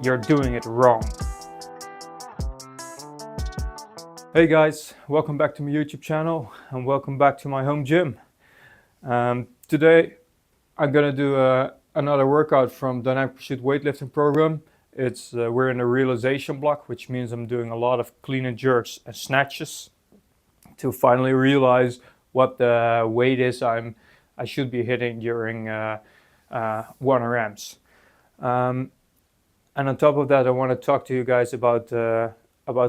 you're doing it wrong. Hey guys, welcome back to my YouTube channel and welcome back to my home gym. Today I'm gonna do another workout from Dynamic Pursuit weightlifting program. We're in a realization block, which means I'm doing a lot of clean and jerks and snatches to finally realize what the weight is I should be hitting during 1RMs. And on top of that, I want to talk to you guys about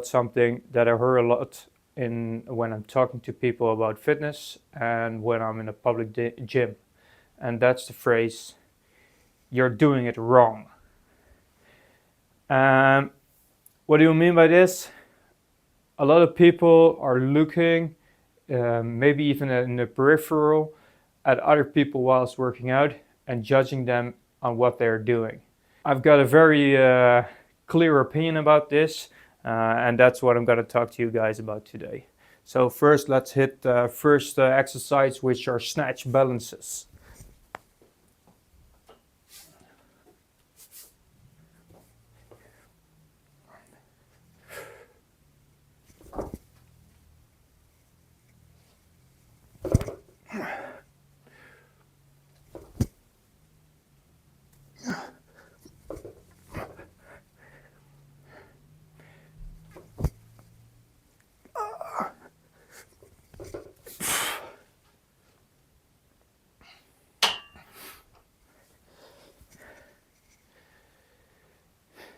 something that I heard a lot when I'm talking to people about fitness and when I'm in a public gym, and that's the phrase, "You're doing it wrong." What do you mean by this? A lot of people are looking, maybe even in the peripheral, at other people whilst working out and judging them on what they're doing. I've got a very clear opinion about this, and that's what I'm going to talk to you guys about today. So first, let's hit the first exercise, which are snatch balances.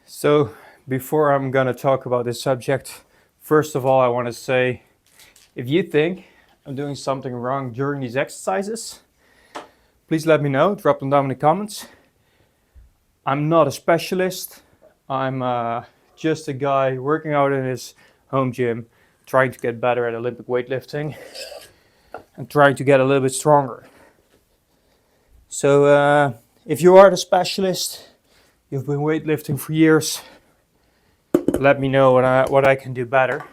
So before I'm going to talk about this subject, first of all, I want to say, if you think I'm doing something wrong during these exercises, please let me know, drop them down in the comments. I'm not a specialist. I'm just a guy working out in his home gym, trying to get better at Olympic weightlifting and trying to get a little bit stronger. So if you are the specialist, you've been weightlifting for years, let me know what I can do better.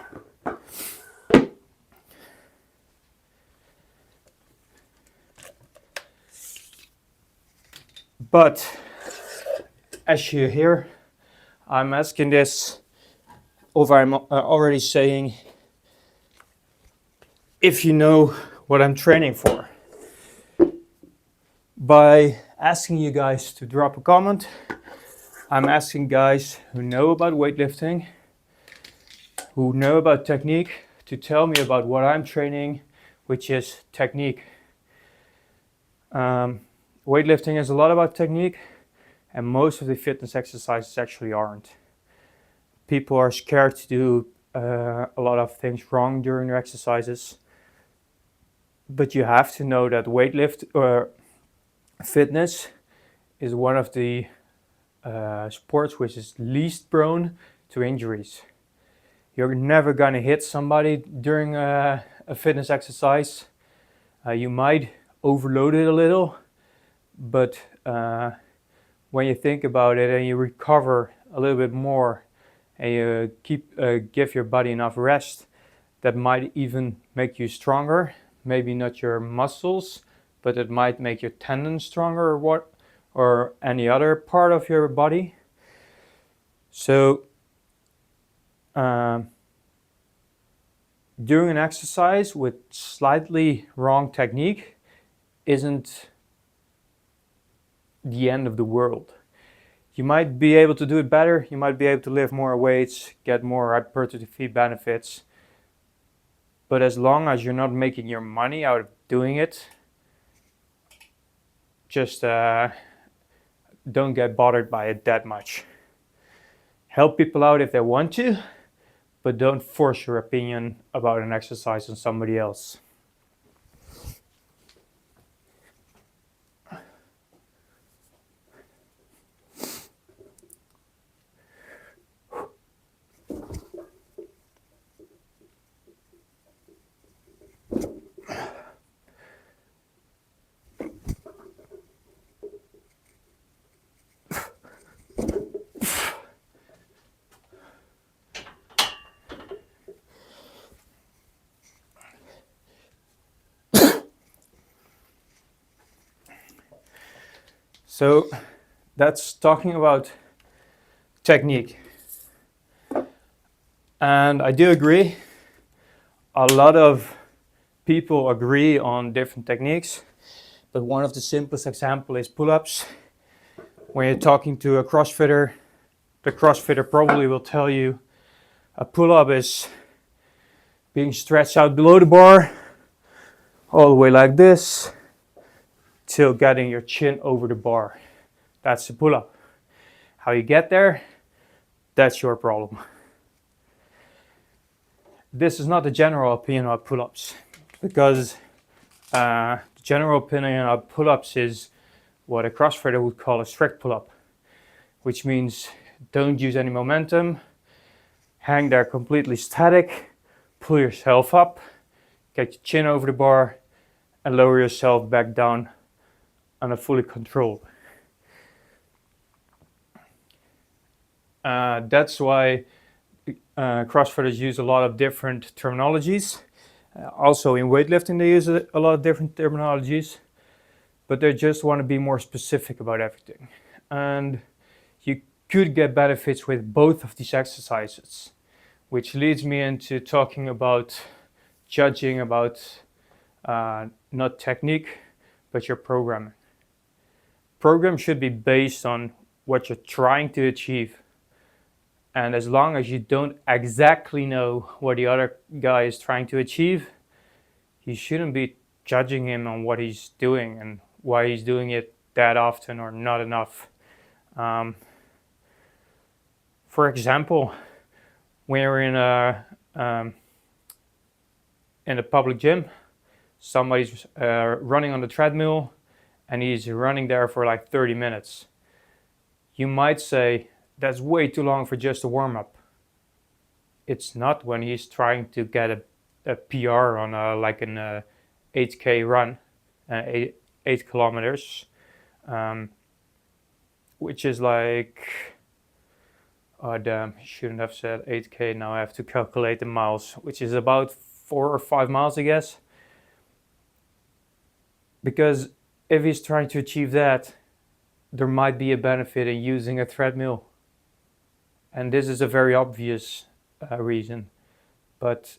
But as you hear, I'm asking this, or I'm already saying, if you know what I'm training for. By asking you guys to drop a comment, I'm asking guys who know about weightlifting, who know about technique, to tell me about what I'm training, which is technique. Weightlifting is a lot about technique, and most of the fitness exercises actually aren't. People are scared to do a lot of things wrong during their exercises, but you have to know that fitness is one of the sports which is least prone to injuries. You're never going to hit somebody during a fitness exercise. You might overload it a little, but when you think about it and you recover a little bit more and you give your body enough rest, that might even make you stronger. Maybe not your muscles, but it might make your tendons stronger or any other part of your body. So doing an exercise with slightly wrong technique isn't the end of the world. You might be able to do it better, you might be able to lift more weights, get more hypertrophy benefits, but as long as you're not making your money out of doing it, just don't get bothered by it that much. Help people out if they want to, but don't force your opinion about an exercise on somebody else. So that's talking about technique. And I do agree, a lot of people agree on different techniques, but one of the simplest examples is pull-ups. When you're talking to a CrossFitter, the CrossFitter probably will tell you a pull-up is being stretched out below the bar, all the way like this, till getting your chin over the bar. That's the pull-up. How you get there, that's your problem. This is not the general opinion of pull-ups, because the general opinion of pull-ups is what a CrossFitter would call a strict pull-up, which means don't use any momentum, hang there completely static, pull yourself up, get your chin over the bar, and lower yourself back down on a fully controlled. That's why CrossFitters use a lot of different terminologies. Also in weightlifting they use a lot of different terminologies, but they just want to be more specific about everything. And you could get benefits with both of these exercises, which leads me into talking about judging about not technique, but your programming. Program should be based on what you're trying to achieve. And as long as you don't exactly know what the other guy is trying to achieve, you shouldn't be judging him on what he's doing and why he's doing it that often or not enough. For example, when you're in a public gym, somebody's running on the treadmill and he's running there for like 30 minutes. You might say, that's way too long for just a warm-up. It's not when he's trying to get a PR on like an 8K run, 8 kilometers, which is like, oh damn, I shouldn't have said 8K, now I have to calculate the miles, which is about 4 or 5 miles, I guess. Because if he's trying to achieve that, there might be a benefit in using a treadmill. And this is a very obvious reason. But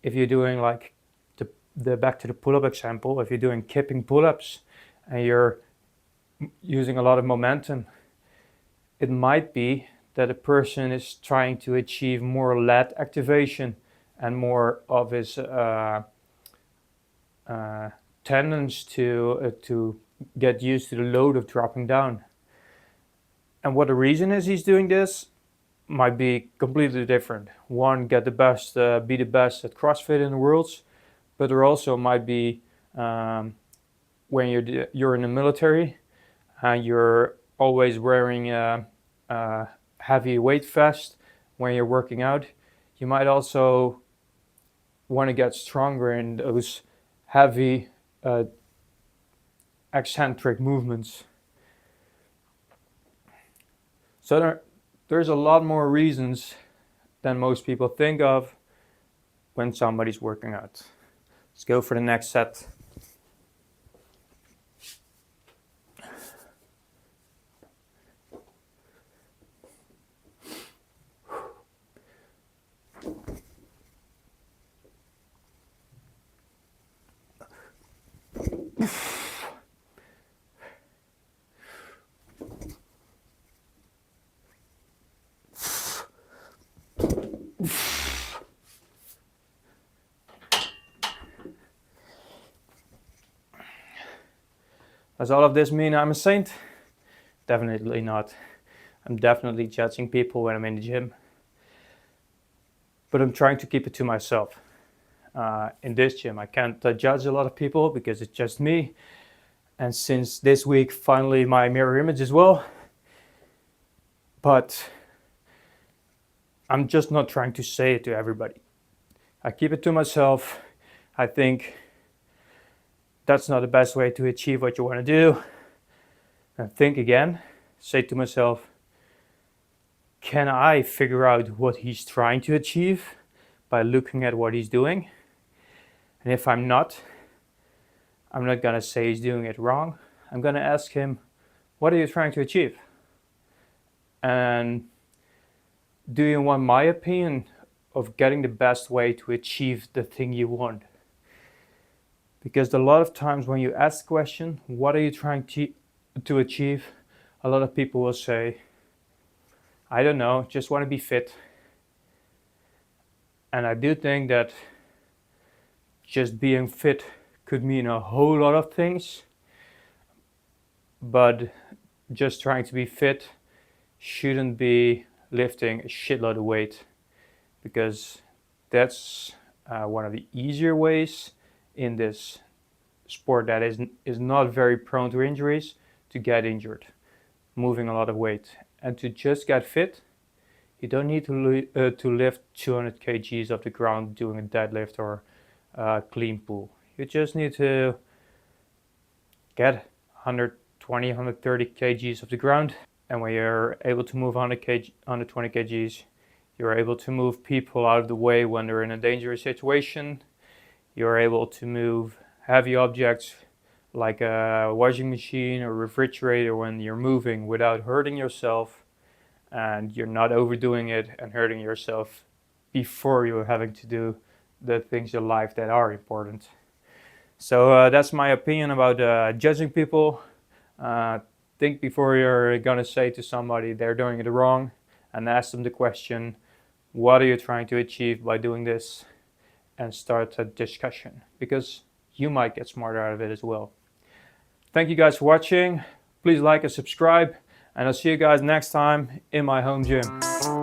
if you're doing like the back to the pull-up example, if you're doing kipping pull-ups and you're using a lot of momentum, it might be that a person is trying to achieve more lat activation and more of his tendons to get used to the load of dropping down. And what the reason is he's doing this might be completely different. One, get the best, be the best at CrossFit in the worlds, but there also might be when you're in the military and you're always wearing a heavy weight vest when you're working out. You might also want to get stronger in those heavy eccentric movements. So there's a lot more reasons than most people think of when somebody's working out. Let's go for the next set. Does all of this mean I'm a saint? Definitely not. I'm definitely judging people when I'm in the gym. But I'm trying to keep it to myself. In this gym, I can't judge a lot of people because it's just me. And since this week, finally my mirror image as well. But I'm just not trying to say it to everybody. I keep it to myself. I think that's not the best way to achieve what you want to do. And think again, say to myself, can I figure out what he's trying to achieve by looking at what he's doing? And if I'm not gonna say he's doing it wrong. I'm gonna ask him, what are you trying to achieve? And do you want my opinion of getting the best way to achieve the thing you want? Because a lot of times when you ask the question, what are you trying to achieve? A lot of people will say, I don't know, just want to be fit. And I do think that just being fit could mean a whole lot of things, but just trying to be fit shouldn't be lifting a shitload of weight, because that's one of the easier ways in this sport that is not very prone to injuries to get injured, moving a lot of weight. And to just get fit, you don't need to lift 200 kgs off the ground doing a deadlift or clean pull. You just need to get 120, 130 kgs off the ground. And when you're able to move 120 kgs, you're able to move people out of the way when they're in a dangerous situation. You're able to move heavy objects like a washing machine or refrigerator when you're moving without hurting yourself, and you're not overdoing it and hurting yourself before you're having to do the things in life that are important. So that's my opinion about judging people. Think before you're gonna say to somebody they're doing it wrong, and ask them the question, what are you trying to achieve by doing this? And start a discussion, because you might get smarter out of it as well. Thank you guys for watching. Please like and subscribe, and I'll see you guys next time in my home gym.